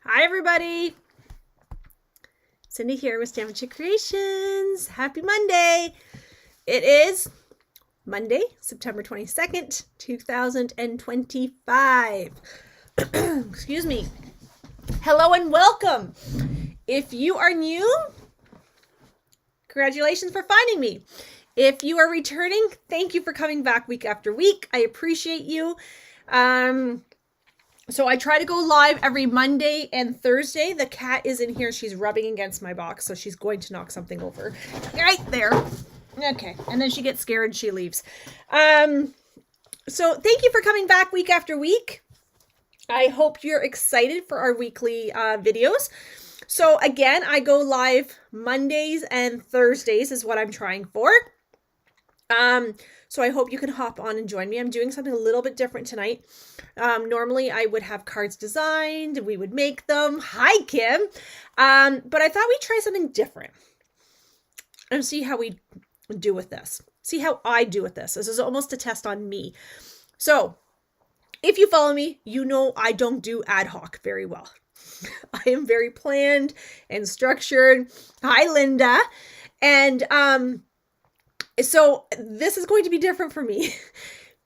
Hi everybody, Cindy here with Stampin Creations. Happy Monday. It is Monday, September 22nd, 2025. Excuse me. Hello and welcome. If you are new, congratulations for finding me. If you are returning, thank you for coming back week after week. I appreciate you. So I try to go live every Monday and Thursday. The cat is in here. She's rubbing against my box, so she's going to knock something over. Right there. Okay. And then she gets scared and she leaves. So thank you for coming back week after week. I hope you're excited for our weekly videos. So again, I go live Mondays and Thursdays is what I'm trying for. So I hope you can hop on and join me. I'm doing something a little bit different tonight. Normally I would have cards designed and we would make them. Hi, Kim. But I thought we'd try something different and see how we do with this. See how I do with this. This is almost a test on me. So if you follow me, you know I don't do ad hoc very well. I am very planned and structured. Hi, Linda. And, so this is going to be different for me.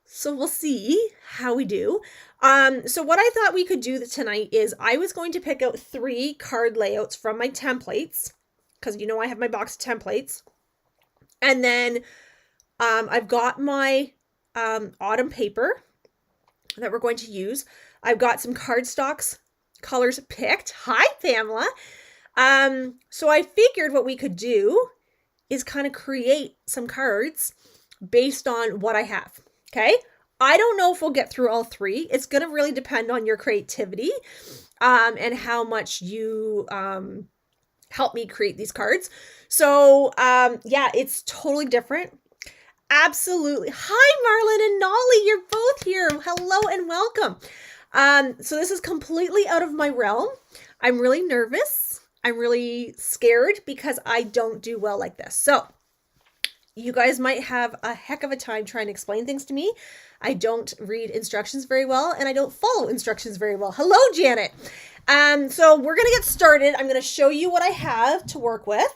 So we'll see how we do. So what I thought we could do tonight is I was going to pick out 3 card layouts from my templates, because you know I have my box of templates. And then I've got my autumn paper that we're going to use. I've got some cardstocks colors picked. Hi, Pamela. So I figured what we could do is kind of create some cards based on what I have. Okay. I don't know if we'll get through all 3. It's going to really depend on your creativity, and how much you, help me create these cards. So, yeah, it's totally different. Absolutely. Hi, Marlon and Nolly. You're both here. Hello and welcome. So this is completely out of my realm. I'm really nervous. I'm really scared because I don't do well like this. So you guys might have a heck of a time trying to explain things to me. I don't read instructions very well and I don't follow instructions very well. Hello, Janet. So we're going to get started. I'm going to show you what I have to work with.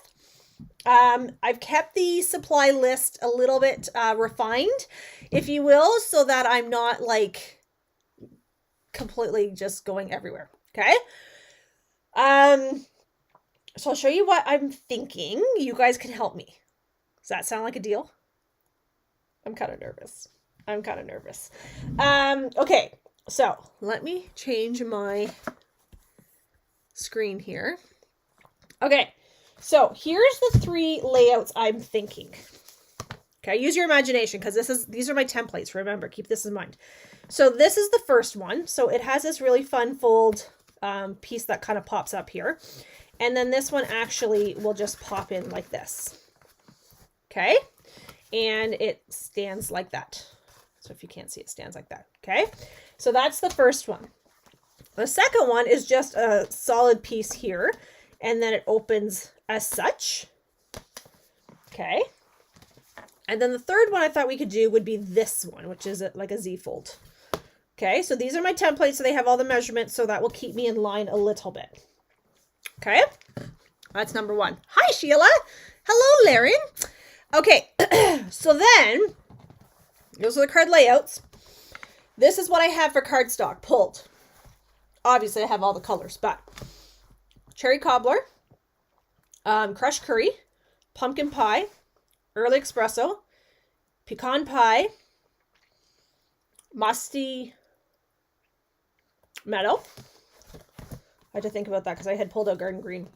I've kept the supply list a little bit refined, if you will, so that I'm not like completely just going everywhere. Okay. So I'll show you what I'm thinking. You guys can help me. Does that sound like a deal? I'm kind of nervous. Okay, so let me change my screen here. Okay, so here's the 3 layouts I'm thinking. Okay, use your imagination because these are my templates. Remember, keep this in mind. So this is the first one. So it has this really fun fold piece that kind of pops up here. And then this one actually will just pop in like this. Okay. And it stands like that. So if you can't see, it stands like that. Okay. So that's the first one. The second one is just a solid piece here. And then it opens as such. Okay. And then the third one I thought we could do would be this one, which is like a Z fold. Okay. So these are my templates. So they have all the measurements. So that will keep me in line a little bit. Okay, that's number 1. Hi, Sheila. Hello, Laren. Okay, so then those are the card layouts. This is what I have for cardstock pulled. Obviously, I have all the colors, but cherry cobbler, crushed curry, pumpkin pie, early espresso, pecan pie, musty meadow. I had to think about that because I had pulled out garden green,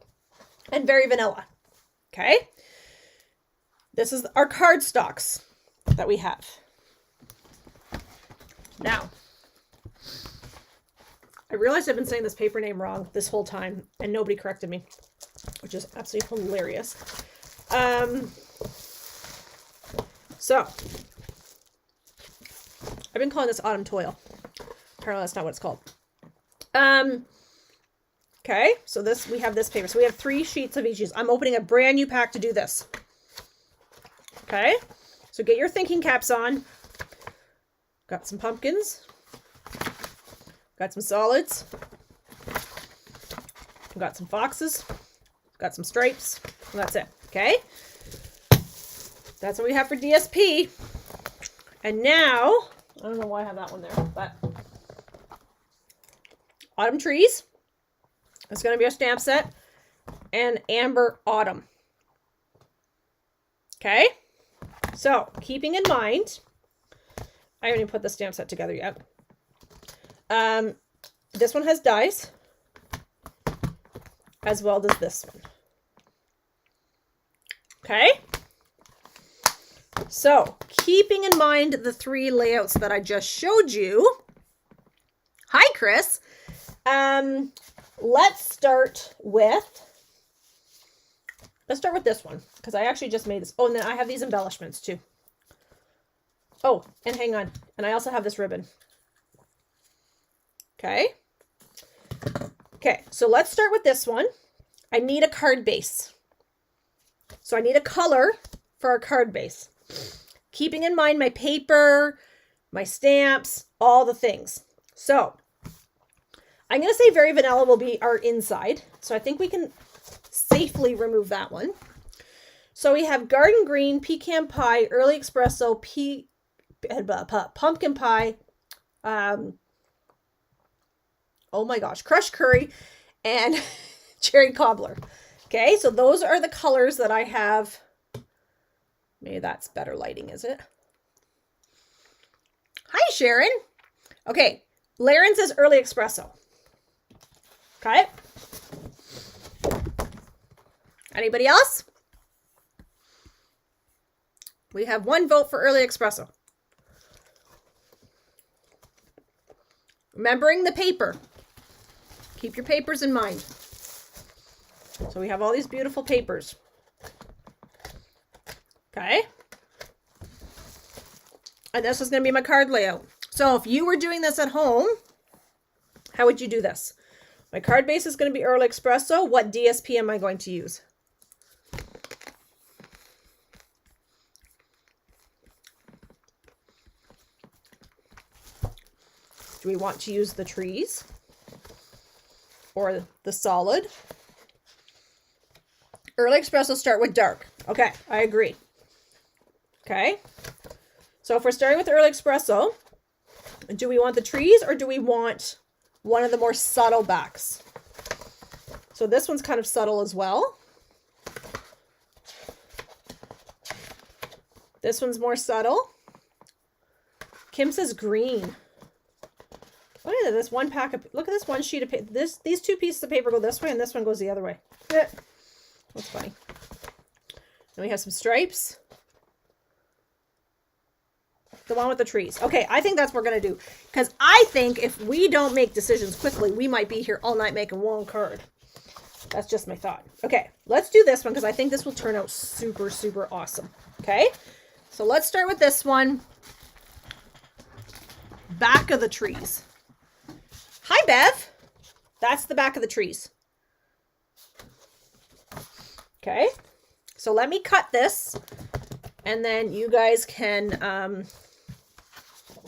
and very vanilla. Okay. This is our cardstocks that we have. Now, I realized I've been saying this paper name wrong this whole time and nobody corrected me, which is absolutely hilarious. So I've been calling this autumn toil. Apparently that's not what it's called. Okay, so we have this paper. So we have 3 sheets of each. I'm opening a brand new pack to do this. Okay, so get your thinking caps on. Got some pumpkins. Got some solids. We've got some foxes, got some stripes, and that's it. Okay. That's what we have for DSP. And now, I don't know why I have that one there, but Autumn Trees. It's going to be our stamp set. And Amber Autumn. Okay. So, keeping in mind, I haven't even put the stamp set together yet. This one has dies, as well as this one. Okay. So, keeping in mind the 3 layouts that I just showed you. Hi, Chris. Let's start with this one, because I actually just made this. Oh, and then I have these embellishments too. Oh, and hang on. And I also have this ribbon. Okay. Okay, so let's start with this one. I need a card base. So I need a color for our card base. Keeping in mind my paper, my stamps, all the things. So I'm going to say Very Vanilla will be our inside. So I think we can safely remove that one. So we have Garden Green, Pecan Pie, Early Espresso, Pumpkin Pie, oh my gosh, Crushed Curry, and Cherry Cobbler. Okay, so those are the colors that I have. Maybe that's better lighting, is it? Hi, Sharon. Okay, Laren says Early Espresso. Okay. Anybody else? We have 1 vote for Early Espresso. Remembering the paper. Keep your papers in mind. So we have all these beautiful papers. Okay. And this is going to be my card layout. So if you were doing this at home, how would you do this? My card base is going to be Early Espresso. What DSP am I going to use? Do we want to use the trees or the solid? Early Espresso start with dark. Okay, I agree. Okay, so if we're starting with Early Espresso, do we want the trees or do we want one of the more subtle backs? So this one's kind of subtle as well. This one's more subtle. Kim says green. Look at this one pack of, look at this one sheet of paper. These 2 pieces of paper go this way and this one goes the other way. That's funny. Then we have some stripes. The one with the trees. Okay, I think that's what we're going to do. Because I think if we don't make decisions quickly, we might be here all night making one card. That's just my thought. Okay, let's do this one because I think this will turn out super, super awesome. Okay, so let's start with this one. Back of the trees. Hi, Bev. That's the back of the trees. Okay, so let me cut this and then you guys can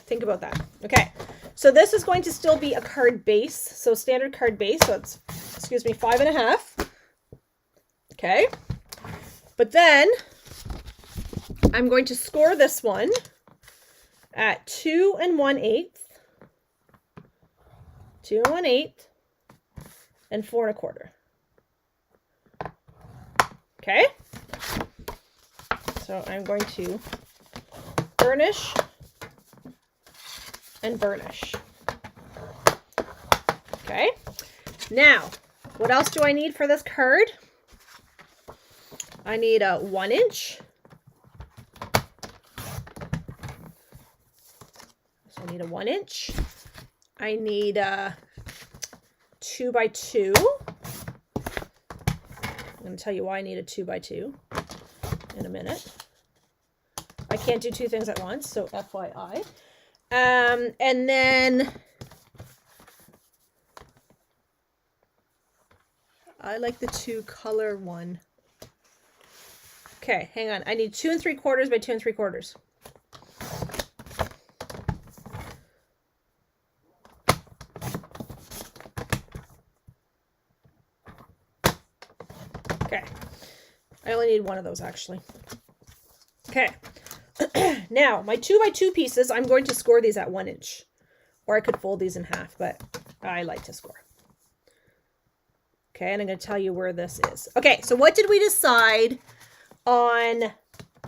think about that. Okay, so this is going to still be a card base, so standard card base, so it's, excuse me, 5.5. Okay, but then I'm going to score this one at 2 1/8, 2 1/8, and 4 1/4. Okay, so I'm going to burnish and burnish. Okay, now what else do I need for this card? I need a 1 inch. So I need a 1 inch. I need a 2 by 2. I'm going to tell you why I need a 2 by 2 in a minute. I can't do 2 things at once, so FYI. And then I like the 2 color one. Okay, hang on. I need 2 3/4 by 2 3/4. Okay. I only need one of those actually. Okay. Now, my 2x2 pieces, I'm going to score these at 1 inch. Or I could fold these in half, but I like to score. Okay, and I'm going to tell you where this is. Okay, so what did we decide on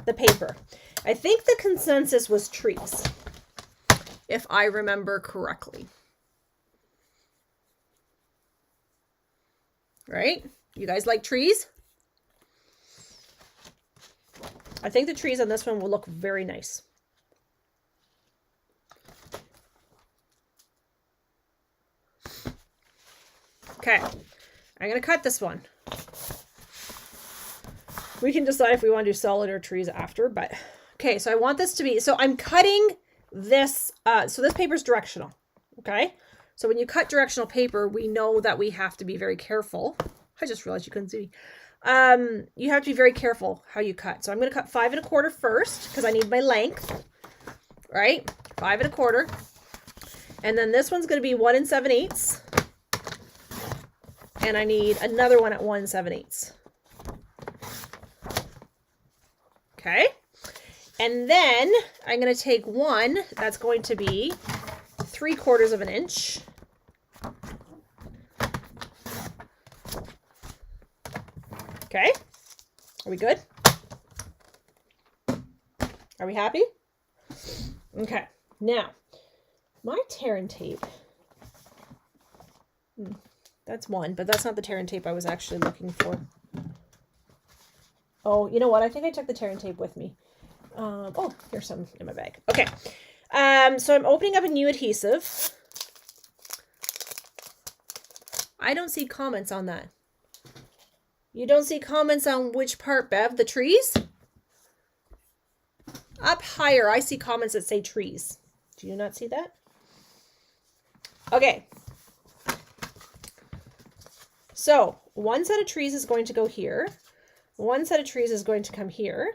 the paper? I think the consensus was trees, if I remember correctly. Right? You guys like trees? I think the trees on this one will look very nice. Okay, I'm going to cut this one. We can decide if we want to do solid or trees after, but okay, so I want this to be, so I'm cutting this, so this paper is directional, okay? So when you cut directional paper, we know that we have to be very careful. I just realized you couldn't see me. You have to be very careful how you cut. So I'm going to cut 5 1/4 first because I need my length, right? 5 1/4. And then this one's going to be 1 7/8. And I need another one at 1 7/8. Okay. And then I'm going to take one that's going to be 3/4 of an inch. Okay. Are we good? Are we happy? Okay. Now, my tear and tape. That's one, but that's not the tear and tape I was actually looking for. Oh, you know what? I think I took the tear and tape with me. Oh, here's some in my bag. Okay. So I'm opening up a new adhesive. I don't see comments on that. You don't see comments on which part, Bev? The trees? Up higher, I see comments that say trees. Do you not see that? Okay. So one set of trees is going to go here. One set of trees is going to come here.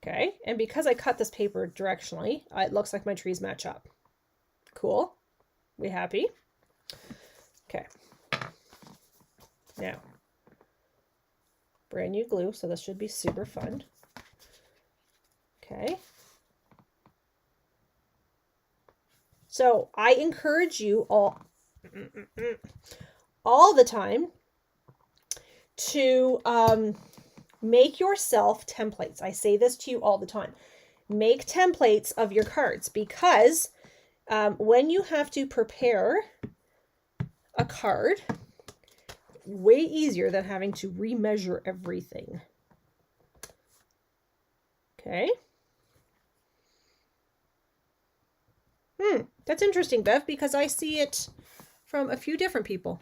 Okay. And because I cut this paper directionally, it looks like my trees match up. Cool. We happy? Okay. Now, brand new glue, so this should be super fun. Okay. So I encourage you all the time to make yourself templates. I say this to you all the time. Make templates of your cards because when you have to prepare a card, way easier than having to remeasure everything. Okay. That's interesting, Bev, because I see it from a few different people.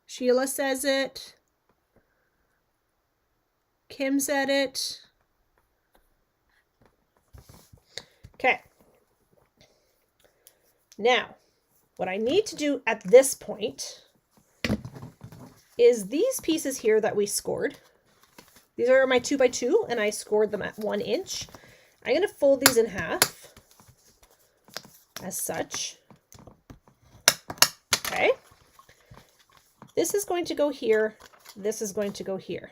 Sheila says it. Kim said it. Okay. Now, what I need to do at this point is these pieces here that we scored. These are my 2x2 and I scored them at 1 inch. I'm going to fold these in half as such. Okay. This is going to go here. This is going to go here.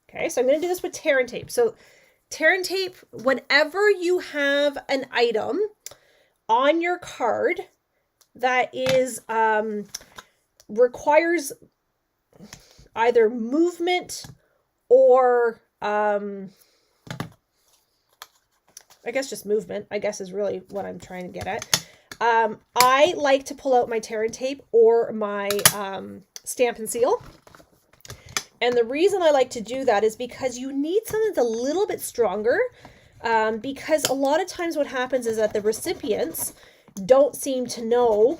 Okay, so I'm going to do this with tear and tape. So tear and tape, whenever you have an item on your card that is requires either movement or I guess just movement, I guess is really what I'm trying to get at. I like to pull out my tear and tape or my Stampin' Seal. And the reason I like to do that is because you need something that's a little bit stronger, because a lot of times what happens is that the recipients don't seem to know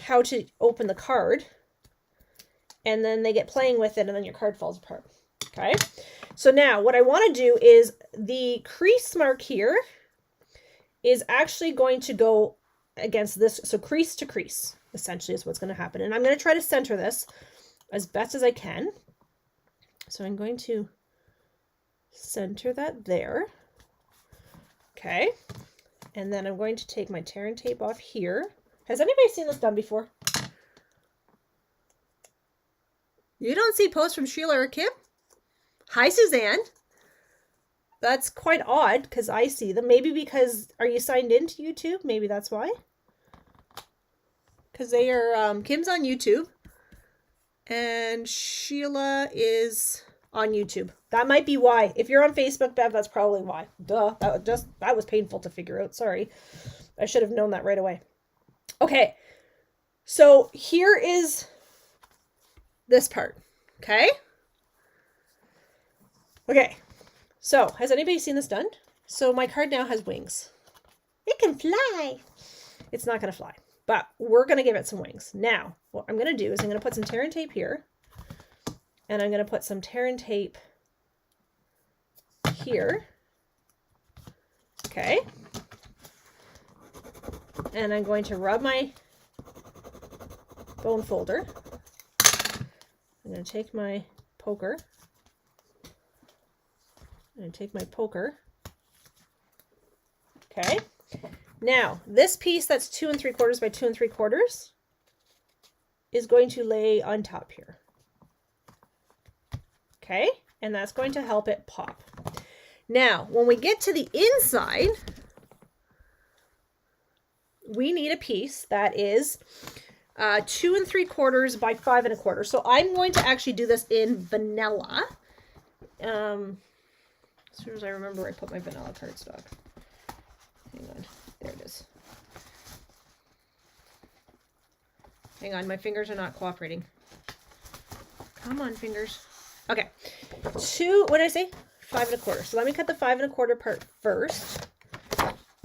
how to open the card, and then they get playing with it and then your card falls apart. Okay, so now what I want to do is the crease mark here is actually going to go against this. So crease to crease essentially is what's going to happen. And I'm going to try to center this as best as I can. So I'm going to center that there. Okay. And then I'm going to take my tear and tape off here Has anybody seen this done before? You don't see posts from Sheila or Kim? Hi, Suzanne. That's quite odd because I see them. Maybe because, are you signed into YouTube? Maybe that's why. Because they are, Kim's on YouTube and Sheila is on YouTube. That might be why. If you're on Facebook, Bev, that's probably why. Duh. That was painful to figure out. Sorry. I should have known that right away. Okay. So here is this part. Okay. Okay. So has anybody seen this done? So my card now has wings. It can fly. It's not going to fly, but we're going to give it some wings. Now, what I'm going to do is I'm going to put some tear and tape here. And I'm going to put some tear and tape here. Okay. And I'm going to rub my bone folder. I'm going to take my poker. I'm going to take my poker. Okay. Now, this piece that's 2 3/4 by 2 3/4 is going to lay on top here. Okay, and that's going to help it pop. Now, when we get to the inside, we need a piece that is 2 3/4 by 5 1/4. So I'm going to actually do this in vanilla. As soon as I remember where I put my vanilla cardstock. Hang on, there it is. Hang on, my fingers are not cooperating. Come on, fingers. Okay, what did I say? 5 1/4. So let me cut the 5 1/4 part first.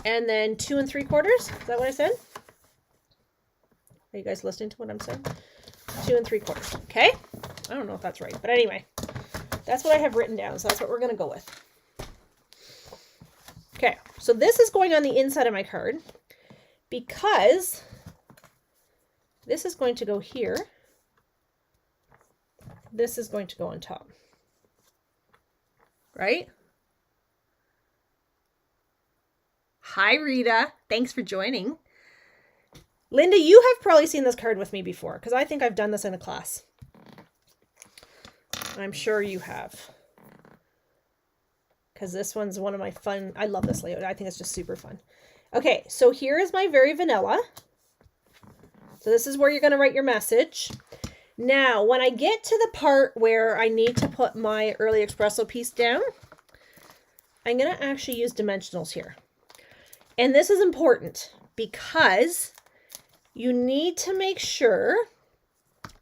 And then 2 3/4. Is that what I said? Are you guys listening to what I'm saying? 2 3/4. Okay. I don't know if that's right, but anyway, that's what I have written down. So that's what we're going to go with. Okay. So this is going on the inside of my card because this is going to go here. This is going to go on top. Right? Hi, Rita. Thanks for joining. Linda, you have probably seen this card with me before because I think I've done this in a class. I'm sure you have. Because this one's one of my fun. I love this layout. I think it's just super fun. Okay, so here is my very vanilla. So this is where you're going to write your message. Now, when I get to the part where I need to put my early espresso piece down, I'm going to actually use dimensionals here. And this is important because you need to make sure.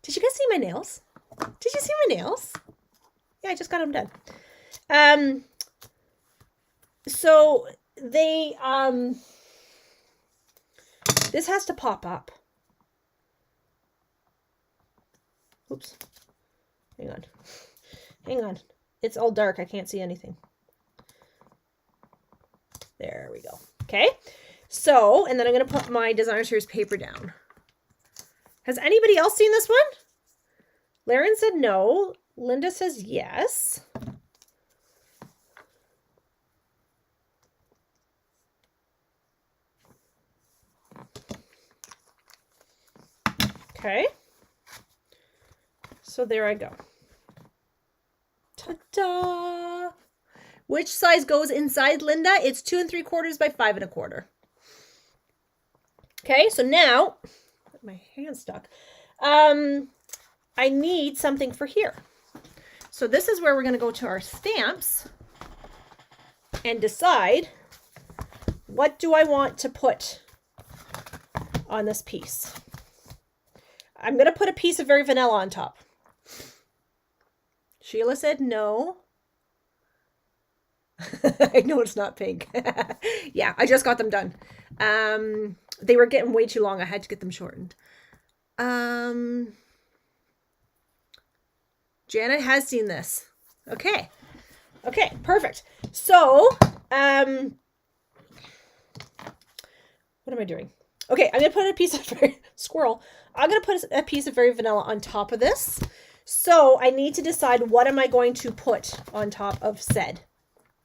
Did you guys see my nails? Did you see my nails? Yeah, I just got them done. So they, this has to pop up. Oops. Hang on. Hang on. It's all dark. I can't see anything. There we go. Okay. So, and then I'm going to put my designer series paper down. Has anybody else seen this one? Laren said no. Linda says yes. Okay. So there I go. Ta-da! Which size goes inside, Linda? It's 2 3/4 by 5 1/4. Okay, so now, my hand's stuck. I need something for here. So this is where we're going to go to our stamps and decide what do I want to put on this piece. I'm going to put a piece of Very Vanilla on top. Sheila said no. I know it's not pink. Yeah, I just got them done. They were getting way too long. I had to get them shortened. Janet has seen this. Okay. Okay, perfect. So, what am I doing? Okay, I'm going to put a piece of squirrel. I'm going to put a piece of Very Vanilla on top of this. So I need to decide what am I going to put on top of said.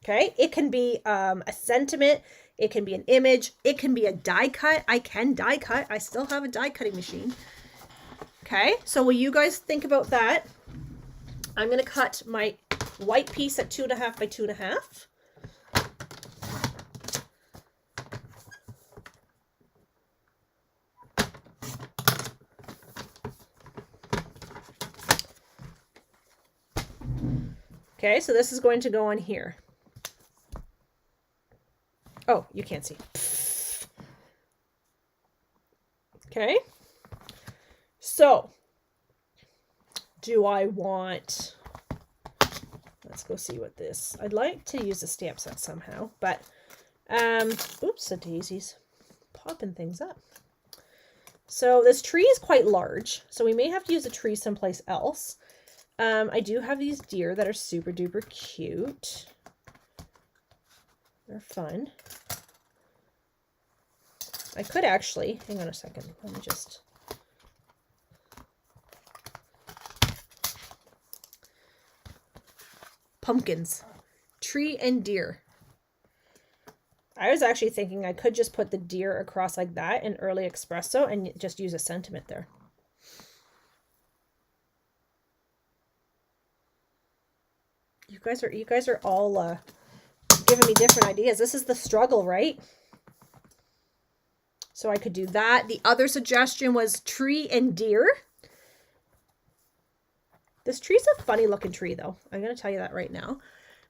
Okay, it can be a sentiment, it can be an image, it can be a die cut. I can die cut. I still have a die cutting machine. Okay, so will you guys think about that? I'm going to cut my white piece at 2.5 by 2.5. Okay, so this is going to go on here. Oh, you can't see. Okay. So, do I want... Let's go see what this... I'd like to use a stamp set somehow, but... oops, the daisies. Popping things up. So this tree is quite large, so we may have to use a tree someplace else. I do have these deer that are super duper cute. They're fun. I could actually, hang on a second, let me just... Pumpkins. Tree and deer. I was actually thinking I could just put the deer across like that in early espresso and just use a sentiment there. You guys are all giving me different ideas. This is the struggle, right? So I could do that. The other suggestion was tree and deer. This tree's a funny looking tree though. I'm going to tell you that right now.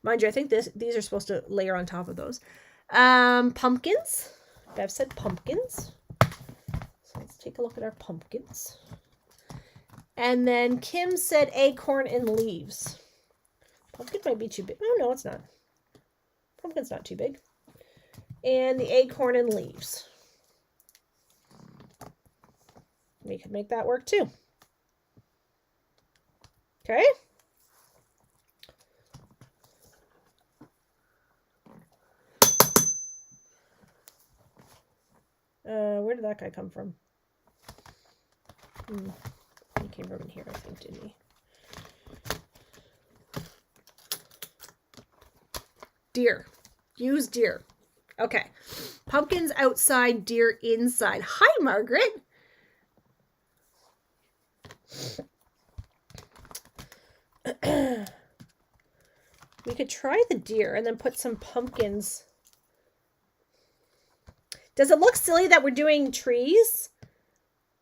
Mind you, I think these are supposed to layer on top of those. Pumpkins. Bev said pumpkins. So let's take a look at our pumpkins. And then Kim said acorn and leaves. Pumpkin might be too big. Oh, no, it's not. Pumpkin's not too big. And the acorn and leaves. We could make that work too. Okay. Where did that guy come from? He came from in here, I think, didn't he? Deer. Use deer. Okay. Pumpkins outside, deer inside. Hi, Margaret. We could try the deer and then put some pumpkins. Does it look silly that we're doing trees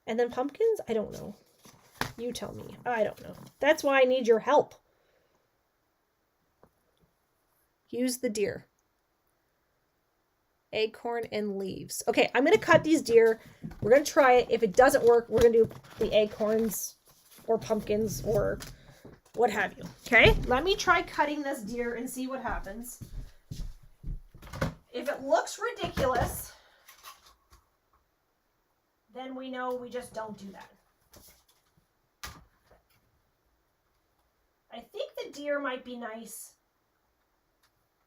and then pumpkins? I don't know. You tell me. I don't know. That's why I need your help. Use the deer. Acorn and leaves. Okay, I'm going to cut these deer. We're going to try it. If it doesn't work, we're going to do the acorns or pumpkins or what have you. Okay, let me try cutting this deer and see what happens. If it looks ridiculous, then we know we just don't do that. I think the deer might be nice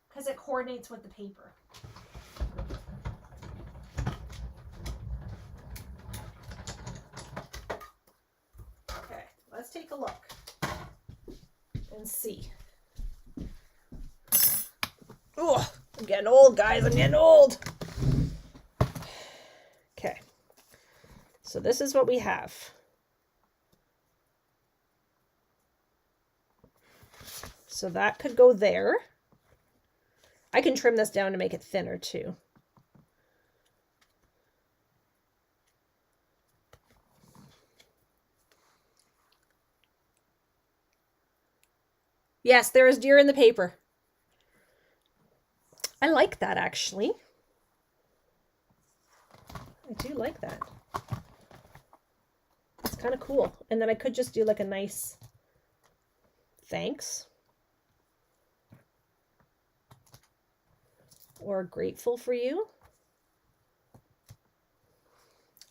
because it coordinates with the paper. Okay, let's take a look and see. Oh, I'm getting old, guys. I'm getting old. Okay. So this is what we have. So that could go there. I can trim this down to make it thinner too. Yes, there is deer in the paper. I like that actually. I do like that. It's kind of cool. And then I could just do like a nice thanks. Or grateful for you.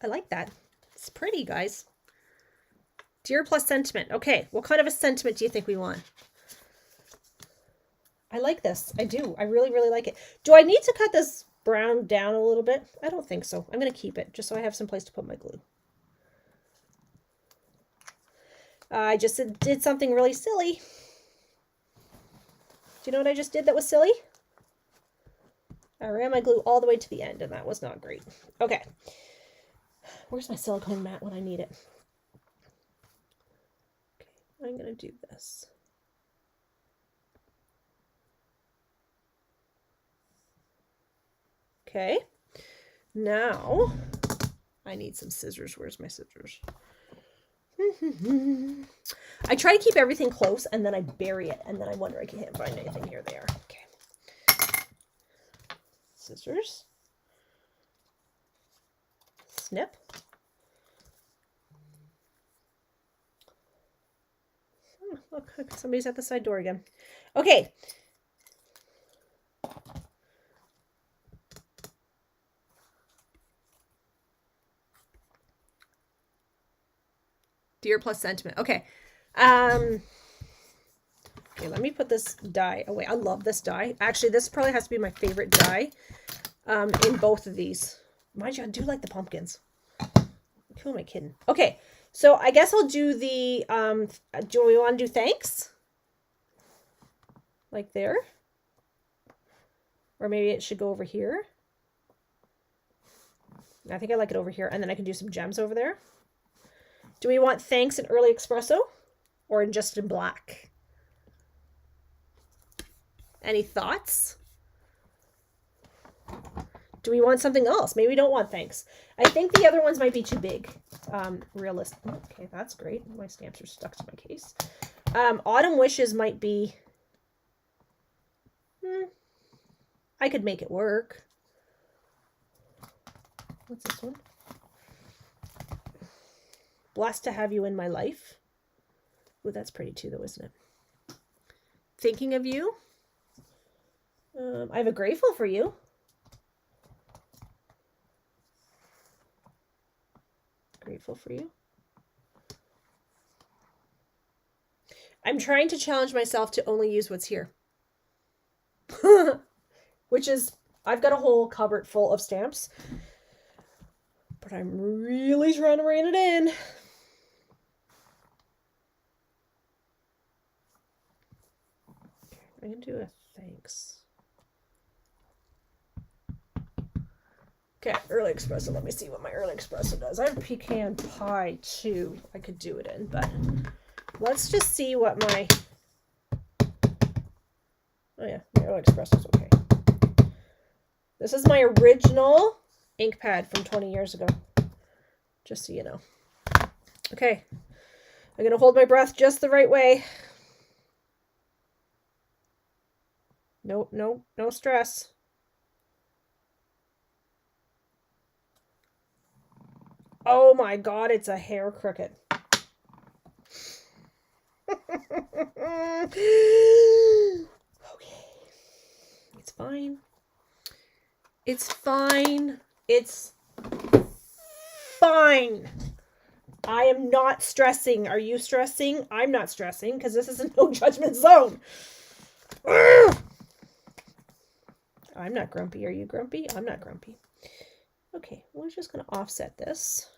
I like that. It's pretty, guys. Deer plus sentiment. Okay, what kind of a sentiment do you think we want? I like this. I do. I really, really like it. Do I need to cut this brown down a little bit? I don't think so. I'm going to keep it just so I have some place to put my glue. I just did something really silly. Do you know what I just did that was silly? I ran my glue all the way to the end, and that was not great. Okay. Where's my silicone mat when I need it? Okay, I'm going to do this. Okay. Now, I need some scissors. Where's my scissors? I try to keep everything close, and then I bury it, and then I wonder I can't find anything. Here they are. Okay. Scissors. Snip. Oh, look, somebody's at the side door again. Okay. Dear plus sentiment. Okay. Okay, let me put this die away. I love this die. Actually, this probably has to be my favorite die in both of these. Mind you, I do like the pumpkins. Who am I kidding? Okay, so I guess I'll do the, do we want to do thanks? Like there? Or maybe it should go over here. I think I like it over here. And then I can do some gems over there. Do we want thanks in early espresso or in just in black? Any thoughts? Do we want something else? Maybe we don't want thanks. I think the other ones might be too big. Realistic. Okay, that's great. My stamps are stuck to my case. Autumn wishes might be... I could make it work. What's this one? Blessed to have you in my life. Ooh, that's pretty too, though, isn't it? Thinking of you. I have a grateful for you. Grateful for you. I'm trying to challenge myself to only use what's here. Which is, I've got a whole cupboard full of stamps. But I'm really trying to rein it in. I can do a thanks. Okay, early espresso. Let me see what my early espresso does. I have pecan pie too. I could do it in, but let's just see what my... Oh yeah, my early espresso's okay. This is my original ink pad from 20 years ago. Just so you know. Okay, I'm gonna hold my breath just the right way. No stress. Oh my God, it's a hair cricket. Okay. It's fine. It's fine. It's fine. I am not stressing. Are you stressing? I'm not stressing because this is a no judgment zone. I'm not grumpy. Are you grumpy? I'm not grumpy. Okay, we're just going to offset this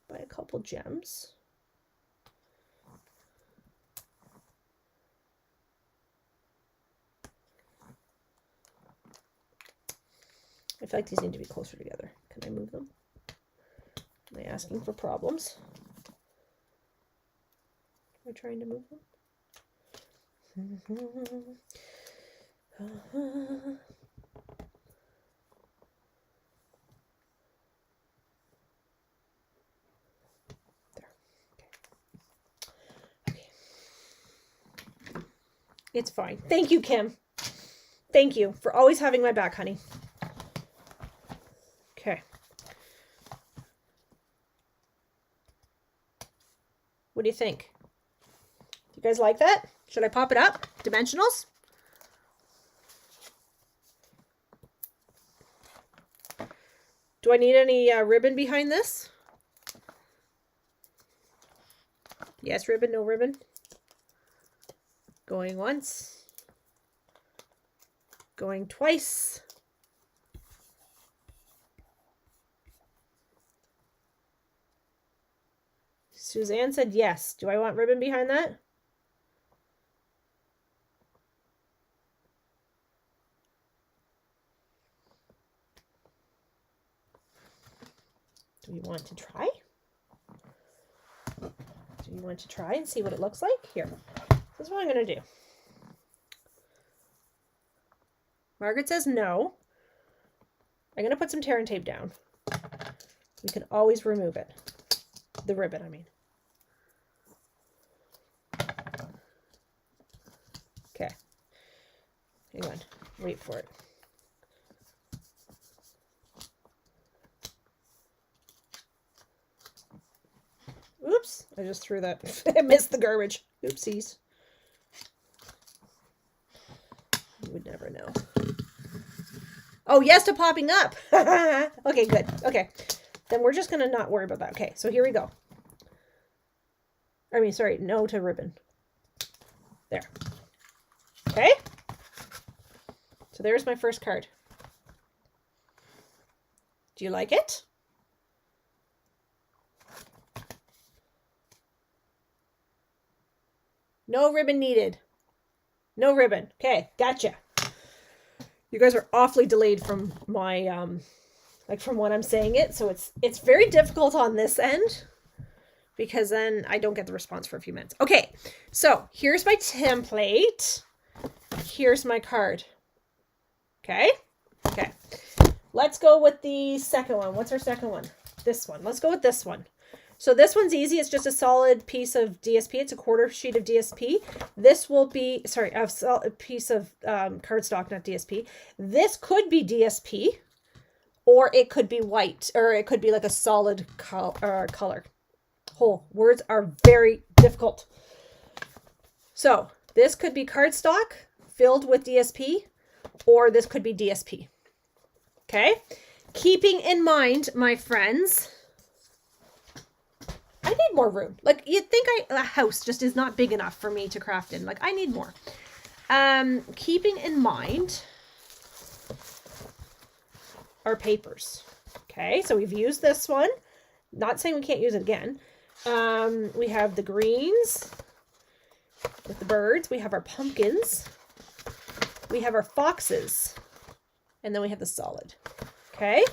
by a couple gems. I feel like these need to be closer together. Can I move them? Am I asking for problems? Am I trying to move them? There. Okay. It's fine. Thank you, Kim. Thank you for always having my back, honey. Okay. What do you think? You guys like that? Should I pop it up? Dimensionals? Do I need any ribbon behind this? Yes, ribbon, no ribbon. Going once. Going twice. Suzanne said yes. Do I want ribbon behind that? Do you want to try? Do you want to try and see what it looks like? Here, this is what I'm going to do. Margaret says no. I'm going to put some tear and tape down. We can always remove it. The ribbon, I mean. Okay. Hang on. Wait for it. Oops. I just threw that. I missed the garbage. Oopsies. You would never know. Oh, yes to popping up. Okay, good. Okay. Then we're just going to not worry about that. Okay, so here we go. I mean, sorry, no to ribbon. There. Okay. So there's my first card. Do you like it? No ribbon needed. No ribbon. Okay, gotcha. You guys are awfully delayed from my, like from when I'm saying it. So it's very difficult on this end because then I don't get the response for a few minutes. Okay, so here's my template. Here's my card. Okay? Okay. Let's go with the second one. What's our second one? This one. Let's go with this one. So this one's easy. It's just a solid piece of DSP. It's a quarter sheet of DSP. This will be, sorry, a piece of cardstock, not DSP. This could be DSP, or it could be white, or it could be like a solid color. Whole words are very difficult. So this could be cardstock filled with DSP, or this could be DSP. Okay? Keeping in mind, my friends, I need more room. Like, you'd think a house just is not big enough for me to craft in. Like, I need more. Keeping in mind our papers. Okay, so we've used this one. Not saying we can't use it again. We have the greens with the birds. We have our pumpkins. We have our foxes. And then we have the solid. Okay,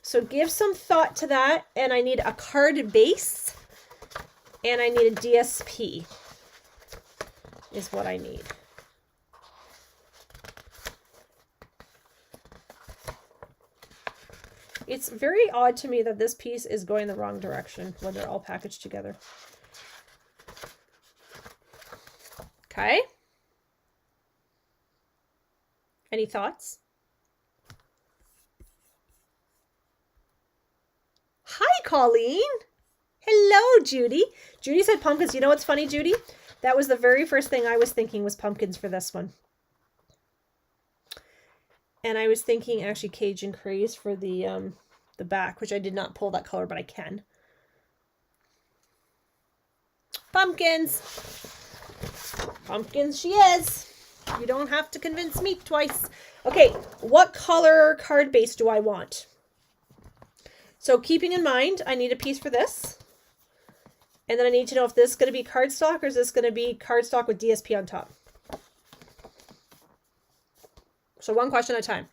so give some thought to that. And I need a card base. And I need a DSP. Is what I need. It's very odd to me that this piece is going the wrong direction when they're all packaged together. Okay. Any thoughts? Hi, Colleen. Hello, Judy. Judy said pumpkins. You know what's funny, Judy? That was the very first thing I was thinking was pumpkins for this one. And I was thinking actually Cajun craze for the back, which I did not pull that color, but I can. Pumpkins. Pumpkins she is. You don't have to convince me twice. Okay, what color card base do I want? So keeping in mind, I need a piece for this. And then I need to know if this is going to be cardstock or is this going to be cardstock with DSP on top. So one question at a time.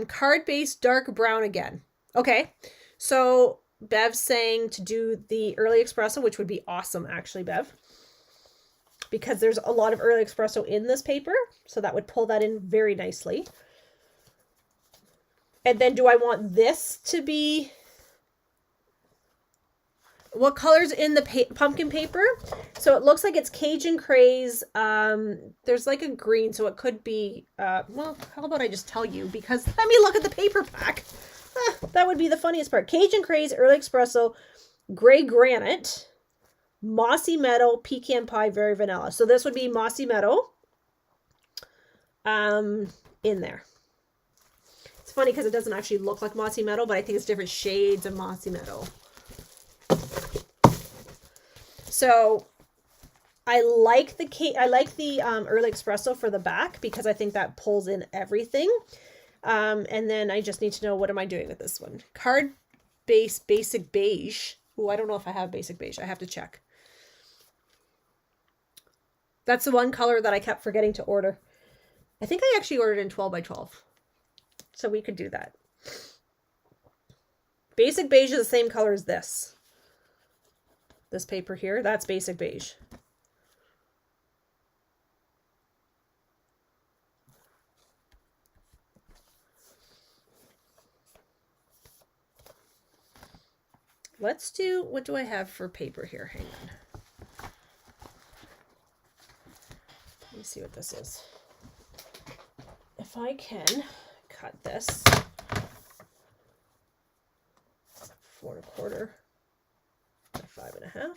Card base dark brown again. Okay, so Bev's saying to do the early espresso, which would be awesome actually, Bev. Because there's a lot of early espresso in this paper. So that would pull that in very nicely. And then do I want this to be... What color's in the pumpkin paper? So it looks like it's Cajun Craze. There's like a green, so it could be, well, how about I just tell you? Because let me look at the paper pack. That would be the funniest part. Cajun Craze, Early Espresso, Gray Granite, Mossy Meadow, Pecan Pie, Very Vanilla. So this would be Mossy Meadow in there. It's funny because it doesn't actually look like Mossy Meadow, but I think it's different shades of Mossy Meadow. So I like the early espresso for the back because I think that pulls in everything. And then I just need to know, what am I doing with this one? Card base basic beige. Oh, I don't know if I have basic beige. I have to check. That's the one color that I kept forgetting to order. I think I actually ordered in 12 by 12. So we could do that. Basic beige is the same color as this. This paper here, that's basic beige. Let's do, what do I have for paper here? Hang on. Let me see what this is. If I can cut this 4 1/4 by 5 1/2.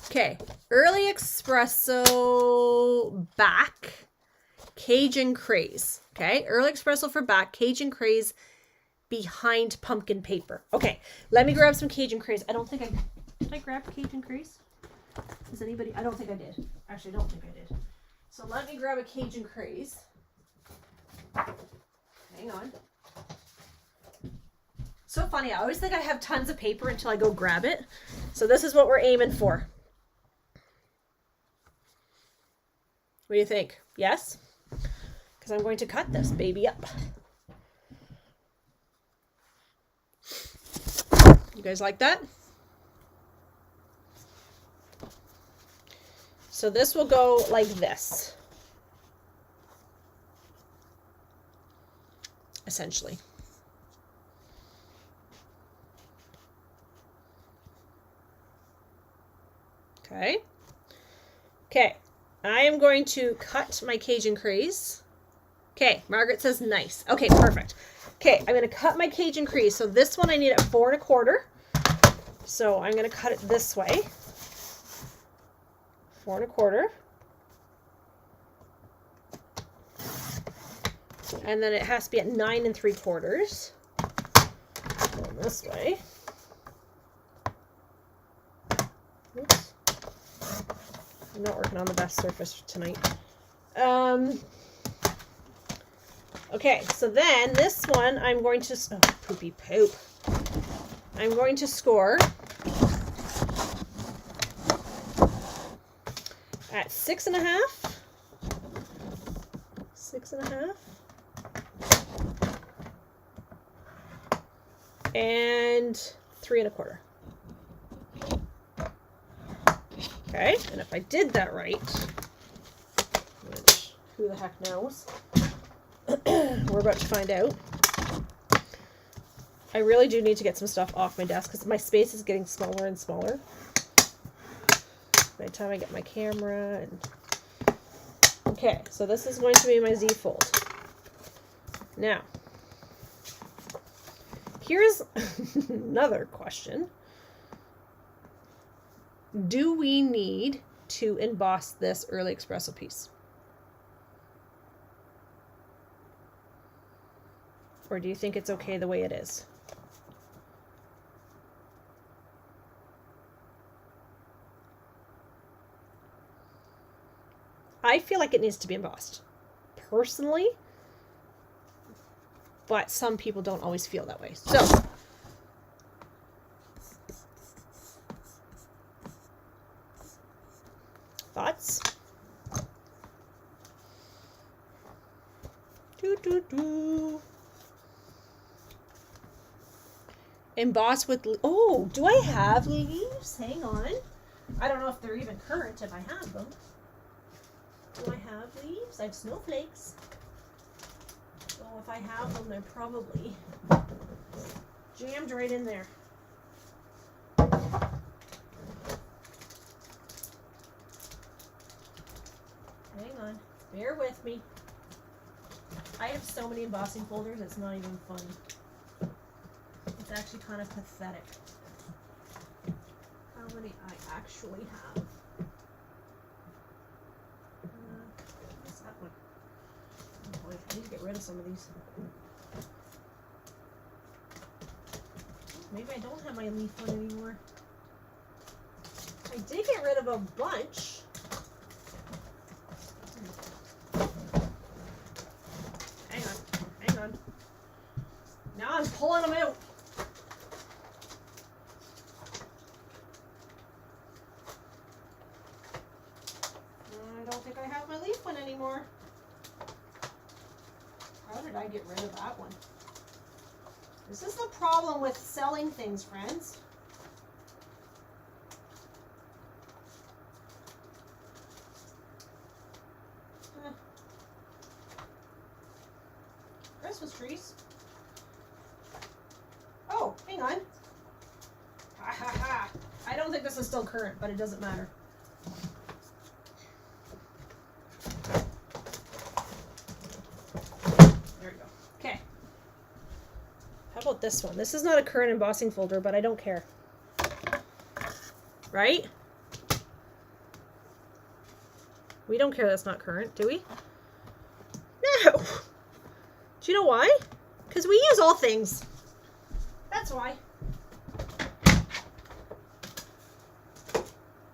Okay, Early Espresso back, Cajun Craze. Okay, Early Espresso for back, Cajun Craze behind pumpkin paper. Okay, let me grab some Cajun Craze. I don't think did I grab Cajun Craze? Does anybody? I don't think I did. Actually, I don't think I did. So let me grab a Cajun Craze. Hang on. So funny. I always think I have tons of paper until I go grab it. So this is what we're aiming for. What do you think? Yes? Because I'm going to cut this baby up. You guys like that? So this will go like this. Essentially. Okay. Okay. I am going to cut my Cajun Craze. Okay, Margaret says nice. Okay, perfect. Okay, I'm going to cut my Cajun Craze. So this one I need at 4 1/4. So I'm going to cut it this way. 4 1/4. And then it has to be at 9 3/4. Going this way. Oops. I'm not working on the best surface tonight. Okay, so then this one I'm going to, oh, poopy poop. I'm going to score at 6 1/2. 6 1/2. And 3 1/4. Okay, and if I did that right, which who the heck knows, we're about to find out. I really do need to get some stuff off my desk because my space is getting smaller and smaller by the time I get my camera. And okay, so this is going to be my Z fold. Now, here's another question. Do we need to emboss this Early Espresso piece? Or do you think it's okay the way it is? I feel like it needs to be embossed, personally, but some people don't always feel that way. So, thoughts? Emboss with, oh, do I have leaves? Hang on. I don't know if they're even current if I have them. Do I have leaves? I have snowflakes. So if I have them, they're probably jammed right in there. Hang on. Bear with me. I have so many embossing folders, it's not even funny. It's actually kind of pathetic how many I actually have. What's that one? Oh boy, I need to get rid of some of these. Maybe I don't have my leaf one anymore. I did get rid of a bunch. Hang on. Now I'm pulling them out. I don't think I have my leaf one anymore. How did I get rid of that one? This is the problem with selling things, friends. Christmas trees. Oh, hang on. Ha ha ha. I don't think this is still current, but it doesn't matter. There we go. Okay. How about this one? This is not a current embossing folder, but I don't care. Right? We don't care that's not current, do we? No. Do you know why? Because we use all things. That's why.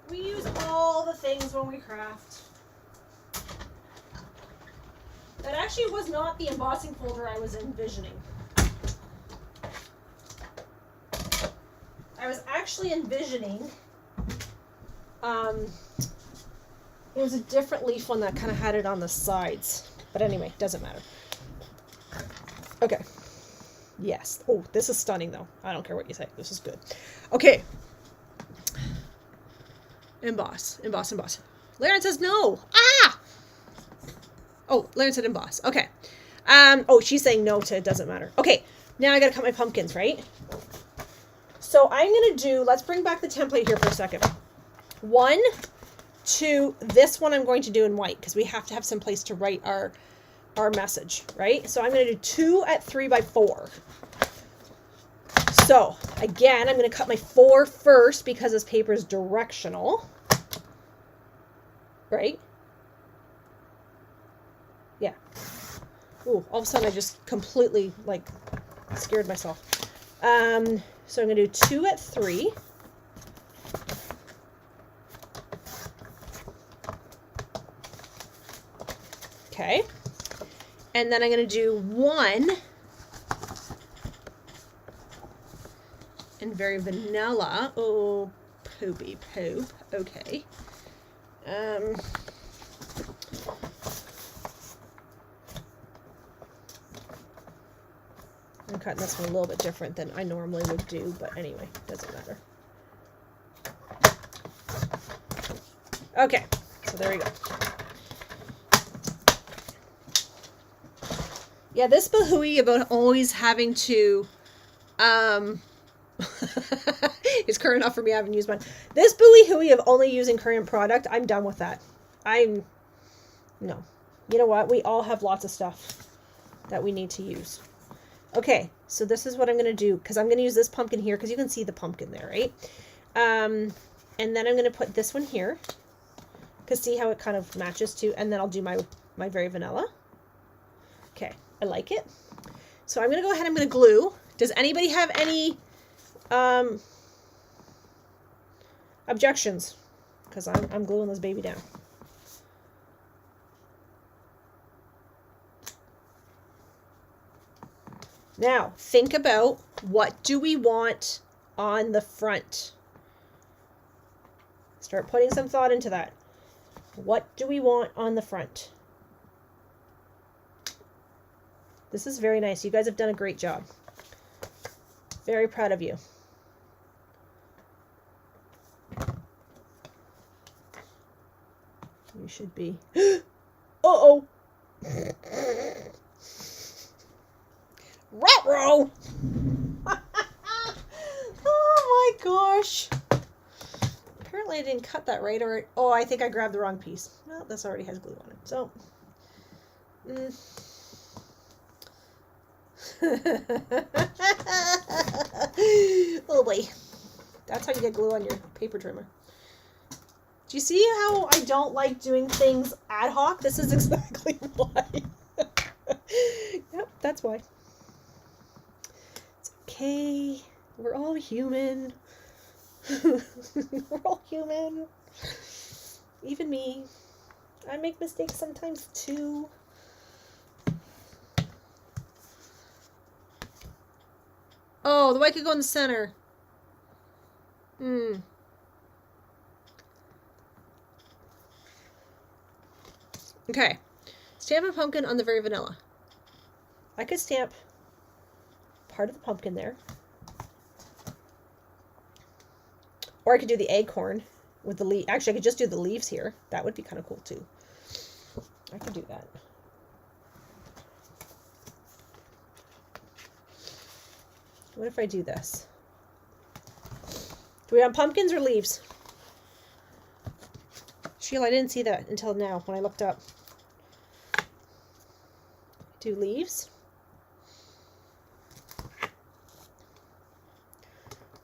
We use all the things when we craft. That actually was not the embossing folder I was envisioning. I was actually envisioning, it was a different leaf one that kind of had it on the sides. But anyway, doesn't matter. Okay. Yes. Oh, this is stunning though. I don't care what you say. This is good. Okay. Emboss. Emboss, emboss. Laren says no. Ah! Oh, Laren said emboss. Okay. Oh, she's saying no to it doesn't matter. Okay. Now I gotta cut my pumpkins, right? So I'm gonna do, let's bring back the template here for a second. 1, 2, this one I'm going to do in white because we have to have some place to write our message, right? So I'm going to do 2 at 3 by 4. So again, I'm going to cut my 4 first because this paper is directional, right? Yeah. Ooh, all of a sudden I just completely like scared myself. So I'm going to do 2 at 3. Okay. And then I'm going to do 1 and very vanilla. Oh, poopy poop. Okay. I'm cutting this one a little bit different than I normally would do, but anyway, doesn't matter. Okay, so there we go. Yeah, this bahooey about always having to, it's current enough for me, I haven't used mine. This booey-hooey of only using current product, I'm done with that. No. You know what? We all have lots of stuff that we need to use. Okay, so this is what I'm going to do, because I'm going to use this pumpkin here, because you can see the pumpkin there, right? And then I'm going to put this one here, because see how it kind of matches too, and then I'll do my very vanilla. Okay. I like it. So I'm going to go ahead, I'm going to glue. Does anybody have any objections? Because I'm gluing this baby down. Now, think about what do we want on the front? Start putting some thought into that. What do we want on the front? This is very nice. You guys have done a great job. Very proud of you. You should be. Uh-oh. Ruh-roh. Oh my gosh. Apparently I didn't cut that right, or oh, I think I grabbed the wrong piece. Well, this already has glue on it. So oh boy. That's how you get glue on your paper trimmer. Do you see how I don't like doing things ad hoc? This is exactly why. Yep, that's why. It's okay. We're all human. We're all human. Even me. I make mistakes sometimes too. Oh, the white could go in the center. Okay. Stampin' Pumpkin on the very vanilla. I could stamp part of the pumpkin there. Or I could do the acorn with the leaf. Actually, I could just do the leaves here. That would be kind of cool too. I could do that. What if I do this? Do we have pumpkins or leaves? Sheila, I didn't see that until now when I looked up. Do leaves.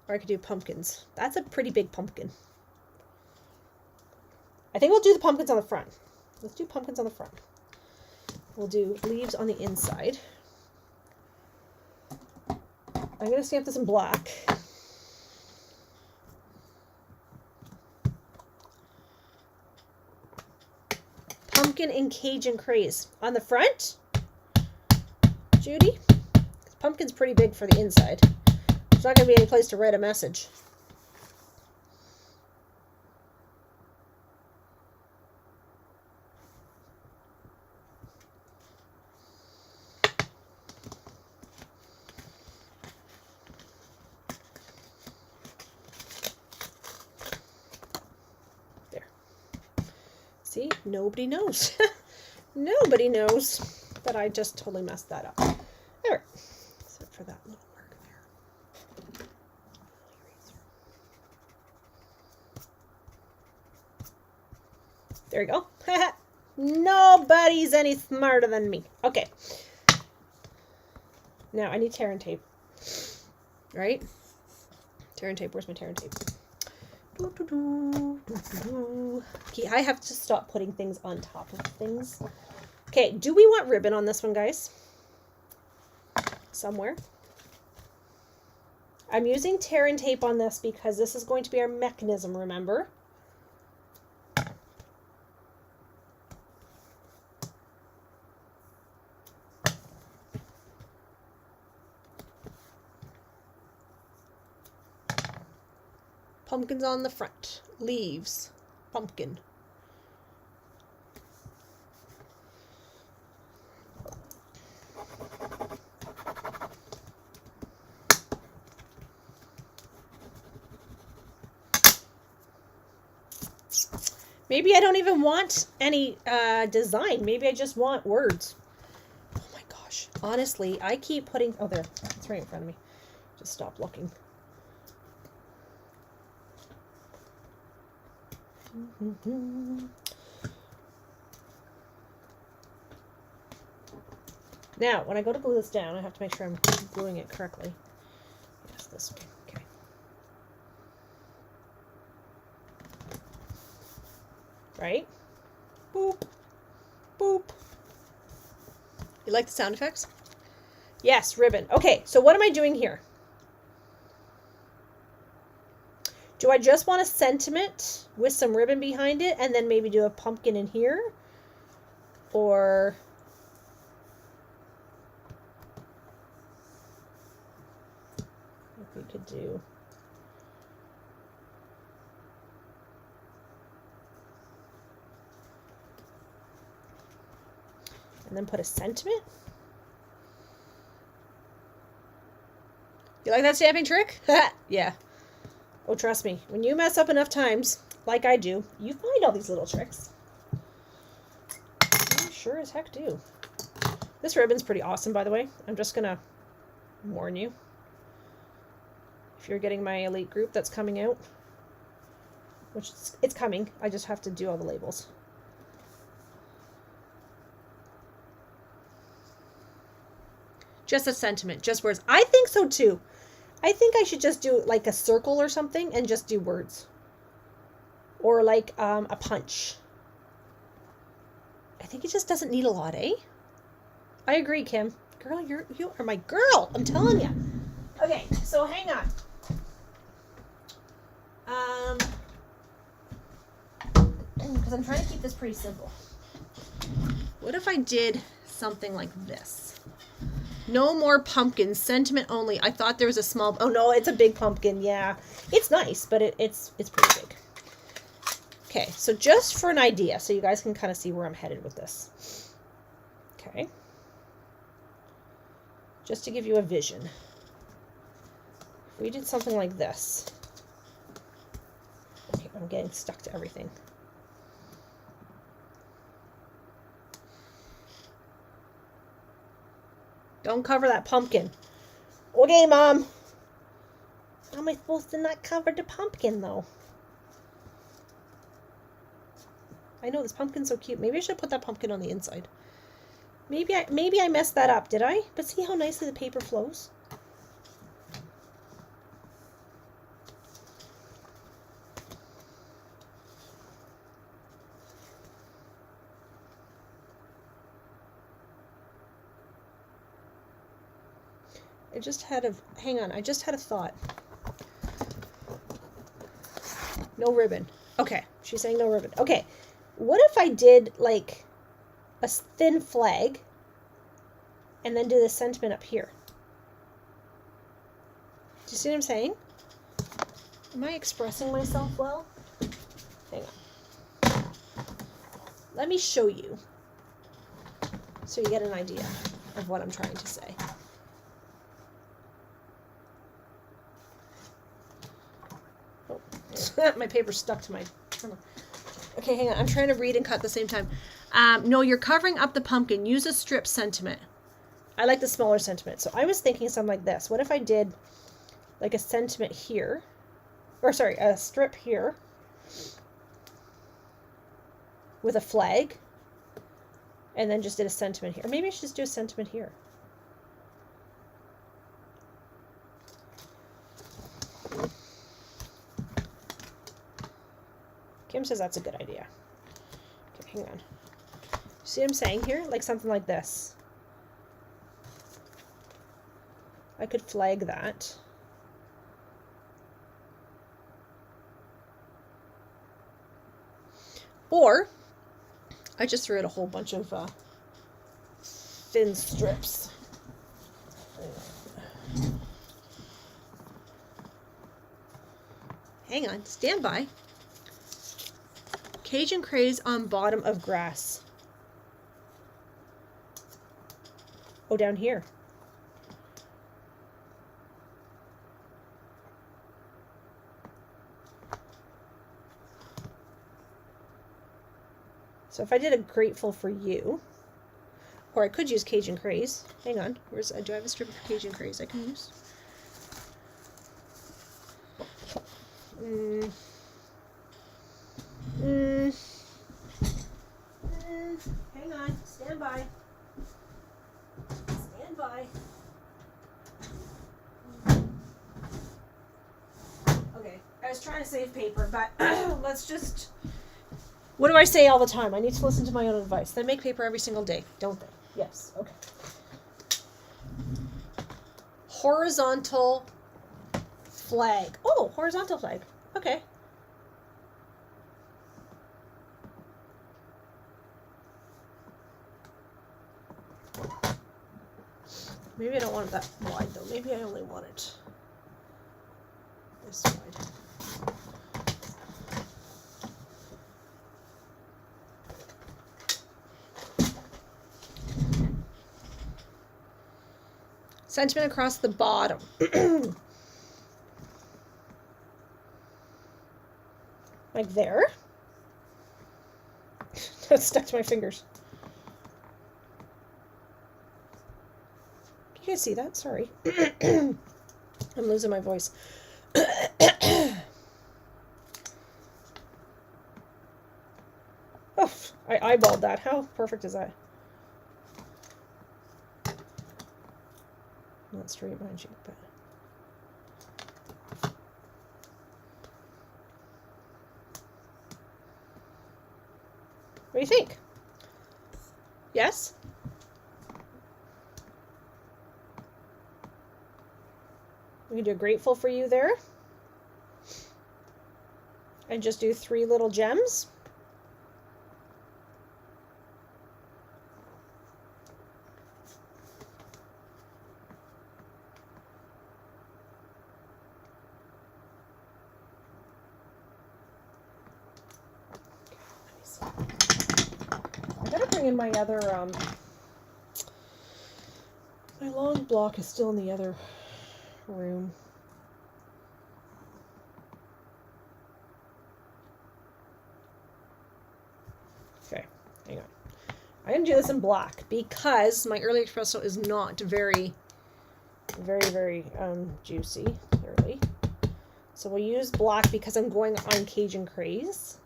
Or I could do pumpkins. That's a pretty big pumpkin. I think we'll do the pumpkins on the front. Let's do pumpkins on the front. We'll do leaves on the inside. I'm going to stamp this in black. Pumpkin and Cajun craze. On the front, Judy, pumpkin's pretty big for the inside. There's not going to be any place to write a message. There. See, nobody knows. Nobody knows that I just totally messed that up. All right, except for that little mark there. There you go. Nobody's any smarter than me. Okay. Now I need tear and tape. Right? Tear and tape. Where's my tear and tape? Okay, I have to stop putting things on top of things. Okay, do we want ribbon on this one, guys? Somewhere. I'm using tear and tape on this because this is going to be our mechanism, remember? Pumpkins on the front. Leaves. Pumpkin. Maybe I don't even want any design. Maybe I just want words. Oh my gosh. Honestly, I keep putting... Oh, there. It's right in front of me. Just stop looking. Now, when I go to glue this down, I have to make sure I'm gluing it correctly. Yes, this way. Okay. Right? Boop. Boop. You like the sound effects? Yes, ribbon. Okay, so what am I doing here? Do I just want a sentiment with some ribbon behind it and then maybe do a pumpkin in here? Or... if we could do... and then put a sentiment? You like that stamping trick? Yeah. Oh, trust me, when you mess up enough times, like I do, you find all these little tricks. You sure as heck do. This ribbon's pretty awesome, by the way. I'm just going to warn you. If you're getting my elite group that's coming out, which it's coming, I just have to do all the labels. Just a sentiment, just words. I think so too. I think I should just do like a circle or something and just do words. Or like a punch. I think it just doesn't need a lot, eh? I agree, Kim. Girl, you are my girl. I'm telling you. Okay, so hang on. Because I'm trying to keep this pretty simple. What if I did something like this? No more pumpkins, sentiment only. I thought there was a small... oh, no, it's a big pumpkin. Yeah, it's nice, but it's pretty big. Okay, so just for an idea, so you guys can kind of see where I'm headed with this. Okay. just to give you a vision. If we did something like this. Okay, I'm getting stuck to everything. Don't cover that pumpkin. Okay, Mom. How am I supposed to not cover the pumpkin, though? I know, this pumpkin's so cute. Maybe I should put that pumpkin on the inside. Maybe I messed that up, did I? But see how nicely the paper flows? I just had a thought. No ribbon. Okay, she's saying no ribbon. Okay, what if I did like a thin flag and then do the sentiment up here? Do you see what I'm saying? Am I expressing myself well? Hang on. Let me show you so you get an idea of what I'm trying to say. My paper's stuck to my... Okay, hang on. I'm trying to read and cut at the same time. No, you're covering up the pumpkin. Use a strip sentiment. I like the smaller sentiment. So I was thinking something like this. What if I did like a sentiment here? Or sorry, a strip here with a flag. And then just did a sentiment here. Or maybe I should just do a sentiment here. Kim says that's a good idea. Okay, hang on. See what I'm saying here? Like something like this. I could flag that. Or I just threw out a whole bunch of thin strips. Hang on, stand by. Cajun craze on bottom of grass. Oh, down here. So if I did a grateful for you, or I could use Cajun craze. Hang on, do I have a strip of Cajun craze I can use? Hang on, stand by. Stand by. Okay, I was trying to save paper, but let's just... What do I say all the time? I need to listen to my own advice. They make paper every single day, don't they? Yes, okay. Horizontal flag. Oh, horizontal flag. Okay. Maybe I don't want it that wide, though. Maybe I only want it this wide. Sentiment across the bottom. Like there. That's stuck to my fingers. Can you guys see that? Sorry. I'm losing my voice. Oh, I eyeballed that. How perfect is that? Not straight, mind you, but... What do you think? Yes? We can do a grateful for you there. And just do 3 little gems. I gotta bring in my other My long block is still in the other room. Okay, hang on. I'm going to do this in black because my early espresso is not very juicy early. So we'll use black because I'm going on Cajun Craze.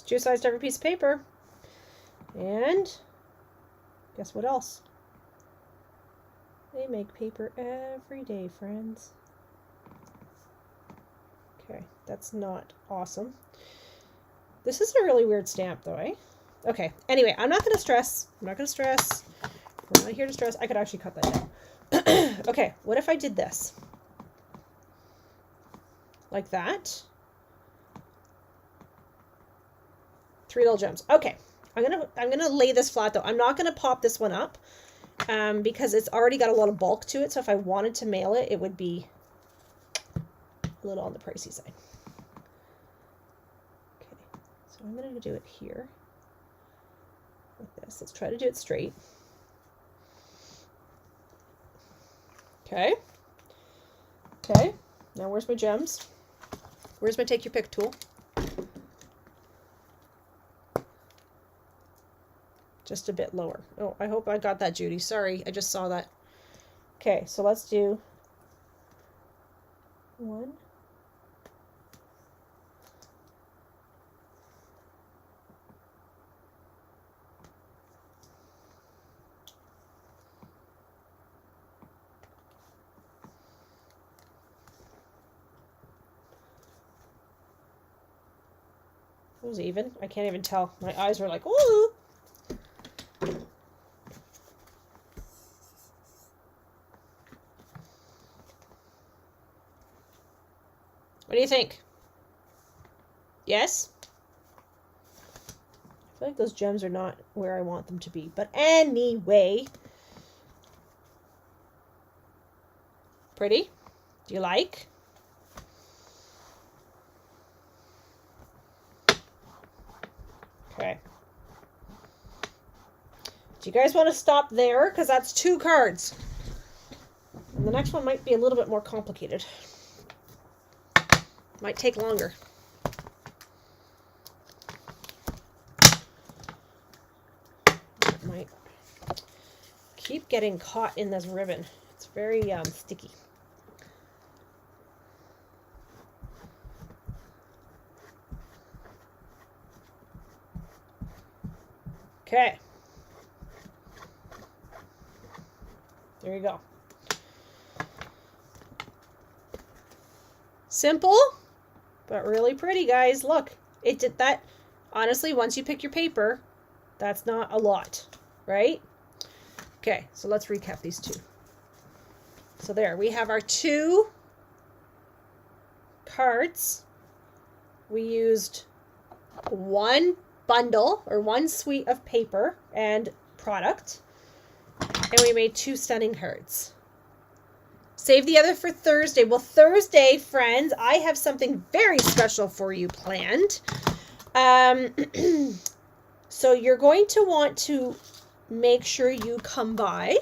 Juice-sized every piece of paper. And guess what else? They make paper every day, friends. Okay, that's not awesome. This is a really weird stamp though, eh? Okay, anyway, I'm not going to stress. I'm not going to stress. We're not here to stress. I could actually cut that down. Okay, what if I did this? Like that. 3 little gems. Okay, I'm gonna lay this flat though. I'm not gonna pop this one up because it's already got a lot of bulk to it. So if I wanted to mail it, it would be a little on the pricey side. Okay, so I'm gonna do it here like this. Let's try to do it straight. Okay. Okay. Now where's my gems? Where's my take your pick tool? Just a bit lower. Oh, I hope I got that, Judy. Sorry, I just saw that. Okay, so let's do 1. It was even. I can't even tell. My eyes were like, ooh. What do you think? Yes? I feel like those gems are not where I want them to be. But anyway. Pretty? Do you like? Okay. Do you guys want to stop there? Because that's 2 cards. And the next one might be a little bit more complicated. Might take longer. It might keep getting caught in this ribbon. It's very sticky. Okay. There you go. Simple, but really pretty, guys. Look, it did that. Honestly, once you pick your paper, that's not a lot, right? Okay, so let's recap these 2. So there, we have our 2 cards. We used 1 bundle or 1 suite of paper and product, and we made 2 stunning cards. Save the other for Thursday. Well, Thursday, friends, I have something very special for you planned. So you're going to want to make sure you come by,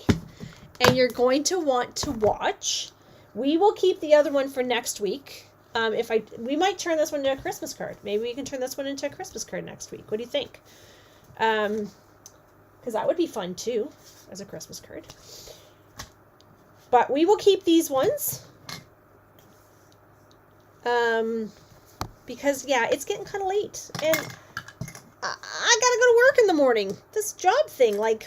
and you're going to want to watch. We will keep the other one for next week. We might turn this one into a Christmas card. Maybe we can turn this one into a Christmas card next week. What do you think? Because that would be fun too, as a Christmas card. But we will keep these ones. Because, yeah, it's getting kind of late. And I gotta go to work in the morning. This job thing, like,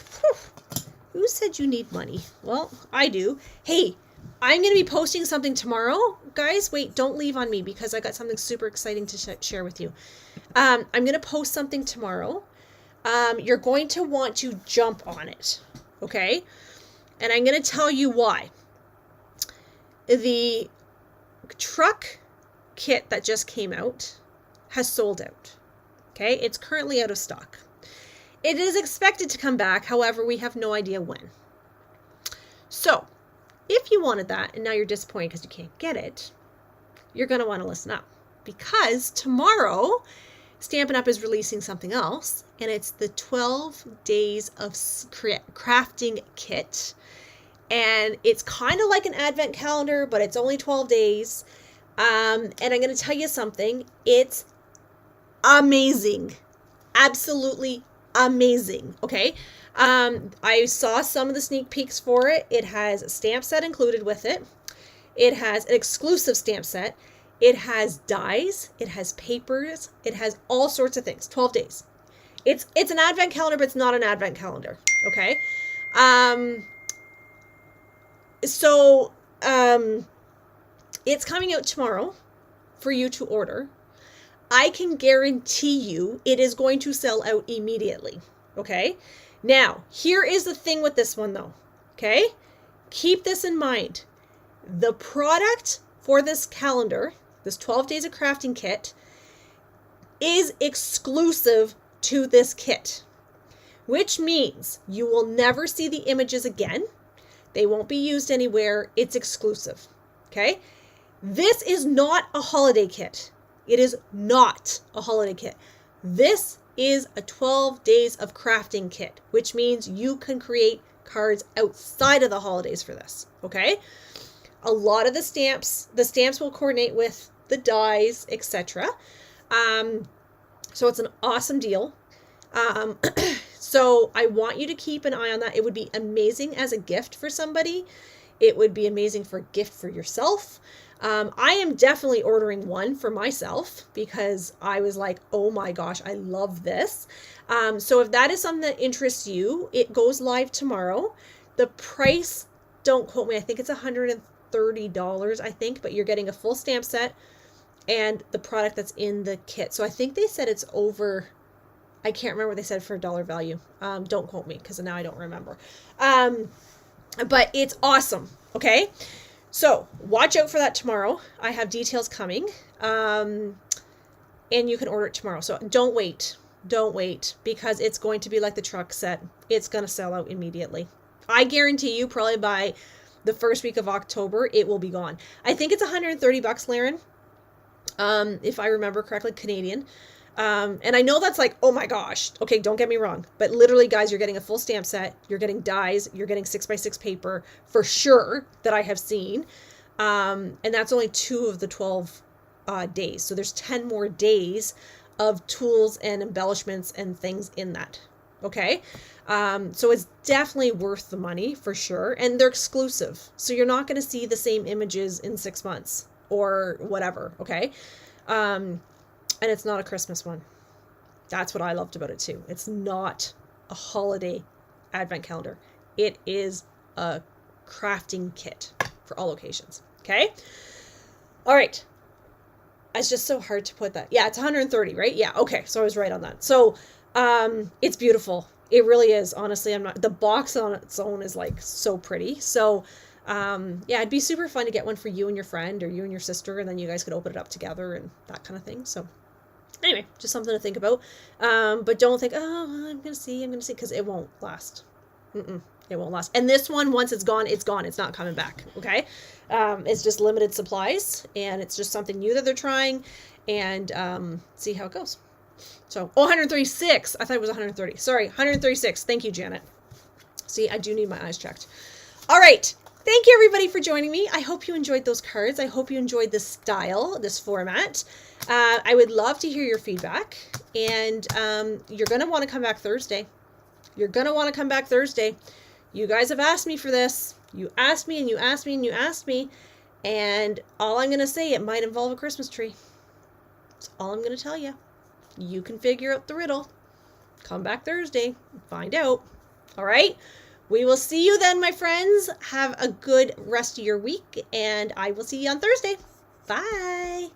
who said you need money? Well, I do. Hey, I'm going to be posting something tomorrow. Guys, wait, don't leave on me because I got something super exciting to share with you. I'm going to post something tomorrow. You're going to want to jump on it. Okay? And I'm going to tell you why. The truck kit that just came out has sold out. Okay? It's currently out of stock. It is expected to come back. However, we have no idea when. So if you wanted that and now you're disappointed because you can't get it, you're going to want to listen up, because tomorrow Stampin' Up! Is releasing something else, and it's the 12 Days of Crafting Kit. And it's kind of like an advent calendar, but it's only 12 days. And I'm going to tell you something. It's amazing. Absolutely amazing. Okay. I saw some of the sneak peeks for it. It has a stamp set included with it. It has an exclusive stamp set. It has dies. It has papers. It has all sorts of things. 12 days. It's an advent calendar, but it's not an advent calendar. Okay. So it's coming out tomorrow for you to order. I can guarantee you it is going to sell out immediately. Okay. Now, here is the thing with this one though. Okay. Keep this in mind. The product for this calendar, this 12 Days of Crafting Kit, is exclusive to this kit, which means you will never see the images again. They won't be used anywhere. It's exclusive. Okay. This is not a holiday kit. It is not a holiday kit. This is a 12 Days of Crafting Kit, which means you can create cards outside of the holidays for this. Okay. A lot of the stamps will coordinate with the dies, etc. So it's an awesome deal. So I want you to keep an eye on that. It would be amazing as a gift for somebody. It would be amazing for a gift for yourself. I am definitely ordering one for myself because I was like, oh my gosh, I love this. So if that is something that interests you, it goes live tomorrow. The price, don't quote me, I think it's $130, I think, but you're getting a full stamp set and the product that's in the kit. So I think they said it's over, I can't remember what they said for dollar value. Don't quote me because now I don't remember. But it's awesome. Okay. So watch out for that tomorrow. I have details coming. And you can order it tomorrow. So don't wait. Don't wait, because it's going to be like the truck set. It's going to sell out immediately. I guarantee you probably by the first week of October, it will be gone. I think it's $130, Laren. If I remember correctly, Canadian. And I know that's like, oh my gosh. Okay, don't get me wrong. But literally, guys, you're getting a full stamp set. You're getting dies. You're getting 6x6 paper for sure that I have seen. And that's only 2 of the 12 days. So there's 10 more days of tools and embellishments and things in that. Okay. So it's definitely worth the money for sure. And they're exclusive. So you're not going to see the same images in 6 months or whatever. Okay. And it's not a Christmas one. That's what I loved about it too. It's not a holiday advent calendar. It is a crafting kit for all occasions. Okay. All right. It's just so hard to put that. Yeah, it's 130, right? Yeah. Okay. So I was right on that. So, it's beautiful. It really is. Honestly, the box on its own is like so pretty. So, yeah, it'd be super fun to get one for you and your friend or you and your sister, and then you guys could open it up together and that kind of thing. So anyway, just something to think about. But don't think, oh, I'm going to see, because it won't last. It won't last. And this one, once it's gone, it's gone. It's not coming back. Okay. It's just limited supplies, and it's just something new that they're trying, and, see how it goes. So, 136. I thought it was 130. Sorry, 136. Thank you, Janet. See, I do need my eyes checked. All right. Thank you, everybody, for joining me. I hope you enjoyed those cards. I hope you enjoyed this style, this format. I would love to hear your feedback, and you're going to want to come back Thursday. You're going to want to come back Thursday. You guys have asked me for this. You asked me, and you asked me, and you asked me, and all I'm going to say, it might involve a Christmas tree. That's all I'm going to tell you. You can figure out the riddle. Come back Thursday. Find out. All right? We will see you then, my friends. Have a good rest of your week, and I will see you on Thursday. Bye.